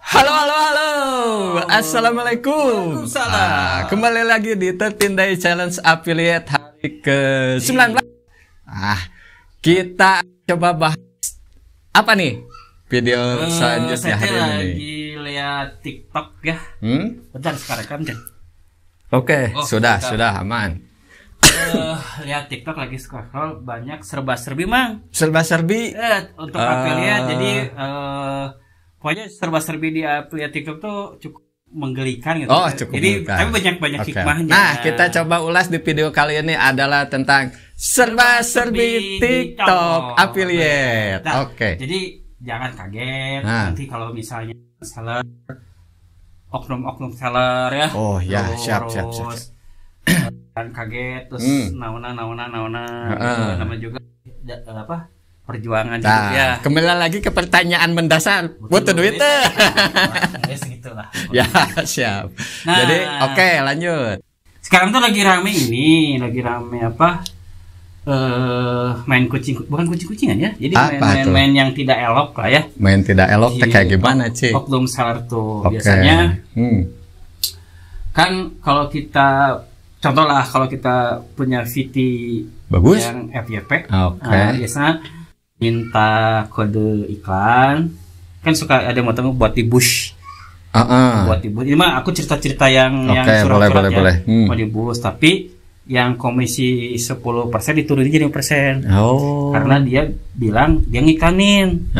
Halo, halo, halo. Assalamualaikum. Waalaikumsalam. Kembali lagi di 13 Day Challenge Affiliate hari ke-19. Kita coba bahas apa nih video selanjutnya Saya hari ini. lagi lihat TikTok ya. Bentar sekarang kan. Oke, sudah bentar. aman. Lihat TikTok lagi scroll banyak serba-serbi mang. Serba-serbi. Untuk affiliate jadi pokoknya serba-serbi di affiliate TikTok tuh cukup menggelikan gitu. Cukup jadi menggelikan. tapi banyak hikmahnya. Nah, kita coba ulas di video kali ini adalah tentang serba-serbi TikTok affiliate. Nah, Oke. Jadi jangan kaget nanti kalau misalnya seller oknum seller ya. Oh ya, siap. Kan kaget terus naona nama juga apa perjuangan Nah, ya. kembali lagi ke pertanyaan mendasar. Butuh duit tuh. Ya segitulah. Ya, siap. Nah, jadi oke, lanjut. Sekarang tuh lagi rame apa? Main bukan kucing-kucingan ya. Jadi main yang tidak elok lah ya. Main tidak elok teh kayak gimana, Ci? Oknum seller tuh biasanya kan kalau kita contoh lah kalau kita punya VT bagus yang FYP, biasanya minta kode iklan, kan suka ada yang mau buat di bush, buat di bush. Ini mah aku cerita yang surat-surat boleh. Mau di bush, tapi yang komisi 10% diturunin jadi 1%. Karena dia bilang dia ngiklanin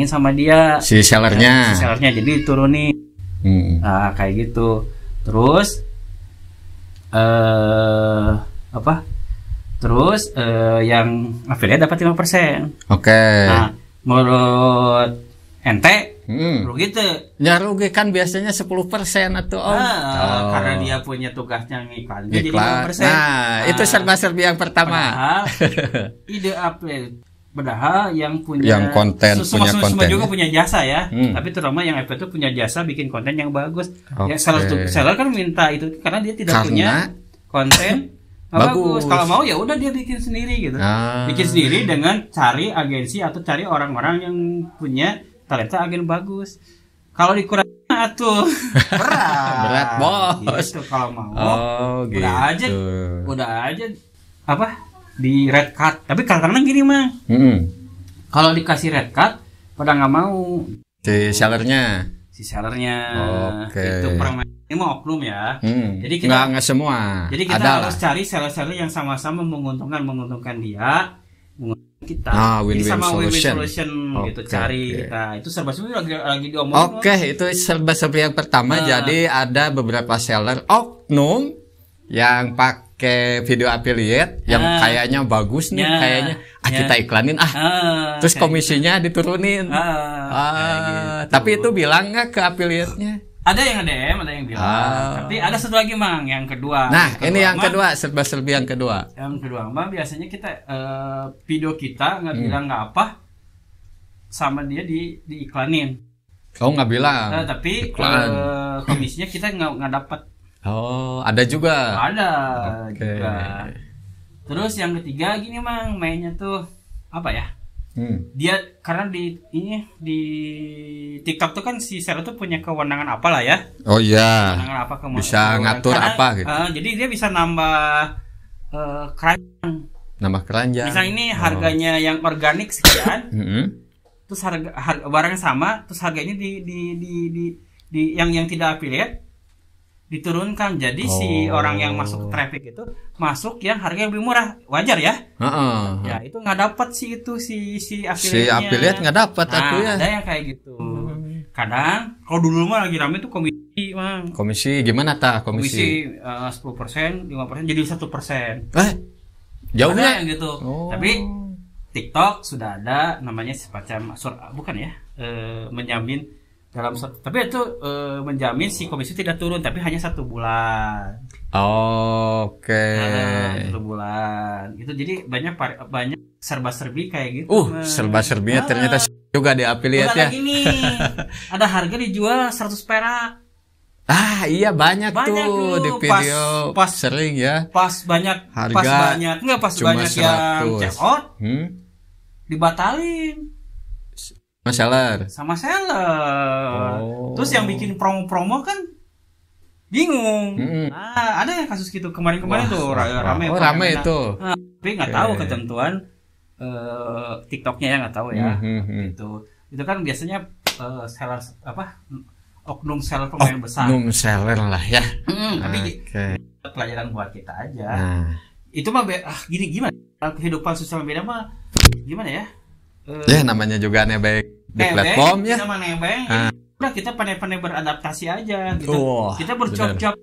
sama dia si sellernya, jadi diturunin. Nah, kayak gitu. Terus yang affiliate dapat 5%. Nah, menurut ente rugi tuh. Ya rugi kan biasanya 10% atau karena dia punya tugasnya ngiklan. Jadi 5%. Nah, itu serba-serbi yang pertama. Ide affiliate padahal yang punya yang konten semua juga punya jasa ya. Tapi terutama yang FP itu punya jasa bikin konten yang bagus. Ya seller kan minta itu karena dia tidak punya konten bagus. Kalau mau ya udah dia bikin sendiri gitu. Bikin sendiri dengan cari agensi atau cari orang-orang yang punya talenta agen bagus. Kalau dikurangin atuh berat bos. Gitu, kalau mau udah aja apa di red card. Tapi kadang-kadang gini mah kalau dikasih red card pada nggak mau si sellernya itu permainan ini mah oknum ya. Jadi kita nggak semua, jadi kita harus cari seller-seller yang sama-sama menguntungkan dia, menguntungkan kita. Win-win sama solution. win-win solution gitu cari kita. Itu serba-serbi lagi diomongin. Itu serba-serbi yang pertama. Jadi ada beberapa seller oknum yang pakai video affiliate yang kayaknya bagus nih, kayaknya kita iklanin terus komisinya diturunin. Tapi itu bilang nggak ke affiliate-nya? Ada yang DM, ada yang bilang. Tapi ada satu lagi mang, yang kedua. Nah, ini yang kedua, serba-serbi yang kedua. Yang kedua mang biasanya kita video kita nggak bilang nggak apa sama dia diiklanin. Nggak bilang. Tapi komisinya kita nggak dapat. Ada juga. Ada juga. Terus yang ketiga gini mang, mainnya tuh apa ya? Dia karena di TikTok tuh kan si seller tuh punya kewenangan apa lah ya? Kewenangan apa bisa ngatur apa gitu. Jadi dia bisa nambah keranjang. Nambah keranjang. Misalnya ini harganya yang organik sekian. Terus harga barangnya sama, terus harganya di yang tidak affiliate diturunkan. Jadi si orang yang masuk ke traffic itu masuk yang harganya lebih murah, wajar ya? Ya itu nggak dapat si affiliate-nya. Si affiliate nggak dapat ya. Ada yang kayak gitu. Kadang kalau dulu mah lagi rame tuh komisi mang. Komisi gimana komisi 10%, 5% jadi 1%. Jauhnya gitu. Tapi TikTok sudah ada namanya semacam menjamin dalam tapi itu menjamin si komisi tidak turun tapi hanya 1 bulan. 1 bulan itu jadi banyak serba-serbi kayak gitu. Serba-serbinya ternyata juga di affiliate ya. Ada harga dijual 100 perak. Iya banyak tuh di video pas sering ya. Pas banyak banyak yang check out dibatalin. Sama seller. Sama seller. Terus yang bikin promo-promo kan bingung. Nah, ada yang kasus gitu kemarin-kemarin tuh rame. Rame itu. Tapi nggak tahu ketentuan TikToknya ya, nggak tahu ya. Itu kan biasanya seller oknum seller pemain besar. Oknum seller lah ya. Tapi pelajaran buat kita aja. Itu mah gimana? Kehidupan sosial media mah gimana ya? Ya namanya juga nebeng di platform ya. Sama nebeng. Udah kita pandai-pandai beradaptasi aja gitu. Kita bercok-cok.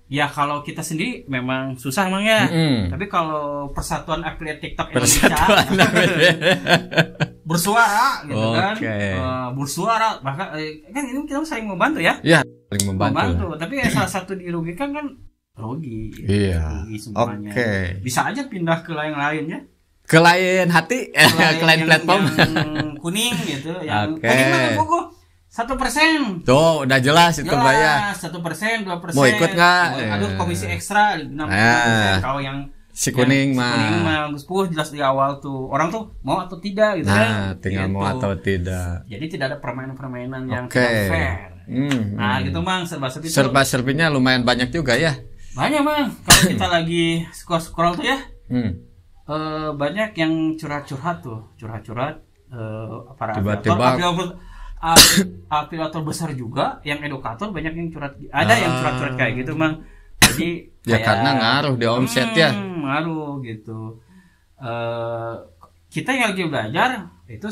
Ya kalau kita sendiri memang susah emang ya. Tapi kalau Persatuan Affiliate TikTok Indonesia bersuara gitu kan. Bersuara bahkan kan ini kita saling membantu ya. Iya, saling membantu. Tapi salah satu dirugikan kan rugi. Iya. Rugi semuanya. Bisa aja pindah ke lain-lain ya. Ke lain hati, ke lain platform. Yang kuning gitu, yang kuning mah pokok 1%. Tuh udah jelas itu Mbak ya. 1%, 2%. Mau ikut nggak? Aduh komisi ekstra 60%. Kalau yang si kuning mah. Kuning mah jelas di awal tuh. Orang tuh mau atau tidak gitu kan. Tinggal gitu. Mau atau tidak. Jadi tidak ada permainan-permainan yang tidak fair. Nah gitu Mang, serba-serbi. Serba-serbinya lumayan banyak juga ya. Banyak Mang. Kalau kita lagi scroll tuh ya. Banyak yang curhat-curhat tuh. Curhat-curhat para afiliator besar juga, yang edukator banyak yang curhat, ada yang curhat-curhat kayak gitu Mang. Jadi ya karena ngaruh di omset ya. Ngaruh gitu. Kita yang lagi belajar itu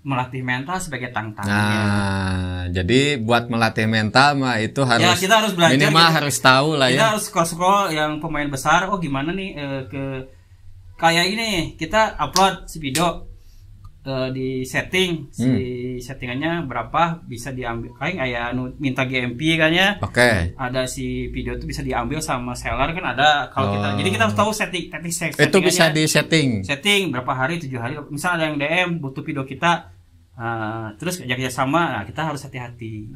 melatih mental sebagai tantangannya. Jadi buat melatih mental mah itu harus. Ya kita harus belajar. Minimal harus tahu lah ya. Kita harus scroll yang pemain besar. Oh gimana nih kayak ini kita upload si video. Di setting settingannya berapa bisa diambil kayak minta GMP kan ya. Ada si video itu bisa diambil sama seller kan ada kalau kita. Jadi kita harus tahu setting itu bisa di setting berapa hari, 7 hari. Misal ada yang DM butuh video kita terus kerja sama, nah kita harus hati-hati.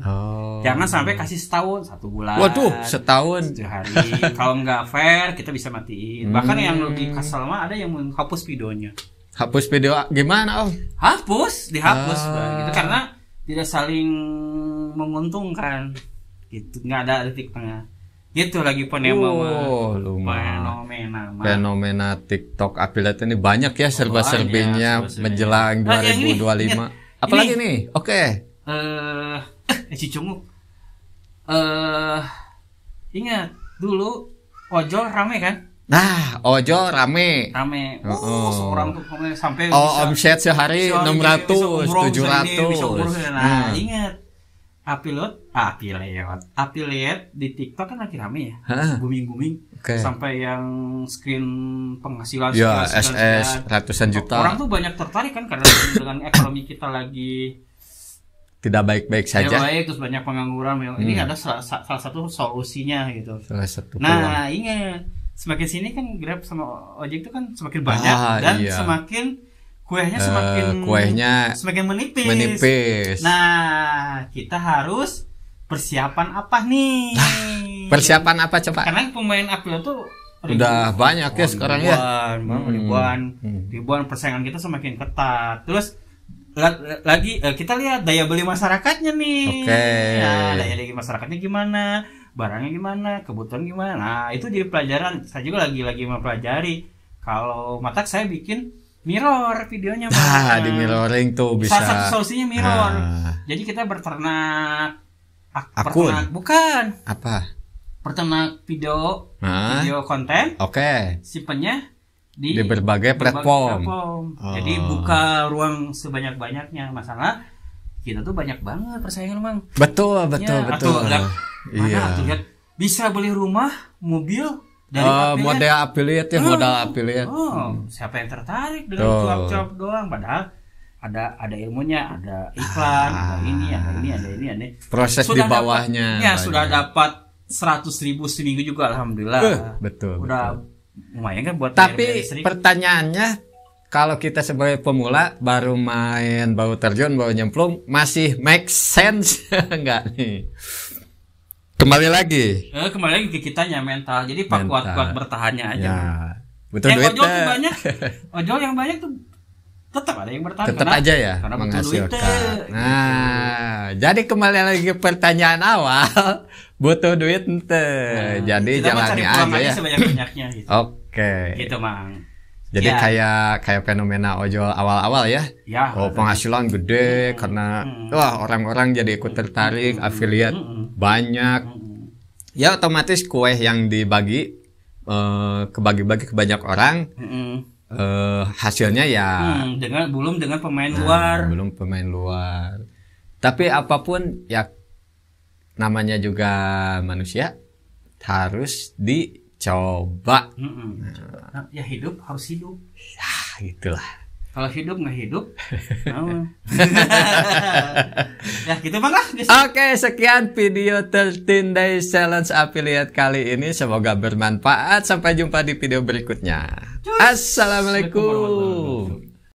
Jangan sampai kasih setahun, 1 bulan. Waduh, setahun 7 hari. Kalau nggak fair kita bisa matiin. Bahkan yang lebih kesel mah ada yang menghapus videonya. Hapus video gimana dihapus gitu karena tidak saling menguntungkan gitu, nggak ada titik tengah gitu lagi fenomena TikTok affiliate ini banyak ya, serba-serbinya menjelang 2025. Apalagi nih? Si Cunguk ingat dulu ojol rame kan? Nah, ojol rame. Seorang tuh sampai omset sehari 600, 700. Nah, ingat affiliate di TikTok kan lagi rame ya. Booming. Sampai yang screen penghasilan SS ratusan juta. Orang tuh banyak tertarik kan karena dengan ekonomi kita lagi tidak baik-baik saja. Terus banyak pengangguran. Ini ada salah satu solusinya gitu. Salah satu nah, ingat semakin sini kan Grab sama Ojek itu kan semakin banyak dan semakin kuehnya semakin menipis. Nah, kita harus persiapan apa nih? Persiapan apa coba? Karena pemain affiliate tuh udah banyak ya sekarang ya. Ribuan persaingan kita semakin ketat. Terus lagi kita lihat daya beli masyarakatnya nih. Nah, daya beli masyarakatnya gimana? Barangnya gimana, kebutuhan gimana. Nah, itu jadi pelajaran. Saya juga lagi mempelajari. Kalau matak saya bikin mirror videonya. Di mirroring tuh bisa. Salah satu solusinya mirror. Jadi kita berternak bukan. Apa? Perternak video konten. Simpennya di berbagai platform. Jadi buka ruang sebanyak-banyaknya. Masalah kita tuh banyak banget persaingan Mang. Betul. Lihat bisa beli rumah, mobil dari modal affiliate ya, modal affiliate. Siapa yang tertarik dengan cuap-cuap doang, padahal ada ilmunya, ada iklan, ada ini. Proses di bawahnya. Sudah dapat 100.000 seminggu juga alhamdulillah. Betul. Udah lumayan kan buat. Tapi pertanyaannya, kalau kita sebagai pemula baru main, baru terjun, baru nyemplung, masih make sense enggak nih? Kembali lagi ke kitanya mental. Jadi kuat bertahannya aja. Ya, betul duit. Ojol yang banyak tuh tetap ada yang bertahan. Tetap aja ya karena menghasilkan. Nah, jadi kembali lagi ke pertanyaan awal, butuh duit ente. Jadi jalani aja ya. Sebanyak-banyaknya gitu. Oke. Gitu, Mang. Jadi kayak fenomena ojol awal-awal ya. Penghasilan gede karena wah orang-orang jadi ikut tertarik, afiliat banyak. Ya otomatis kue yang dibagi kebagi-bagi ke banyak orang. Hasilnya ya belum dengan pemain luar. Belum pemain luar. Tapi apapun ya namanya juga manusia harus dicoba. Ya hidup harus hidup. Ya gitulah. Kalau hidup nggak hidup. Ya gitu Bang lah. Oke, sekian video 13 Days Challenge Affiliate kali ini. Semoga bermanfaat. Sampai jumpa di video berikutnya. Assalamualaikum.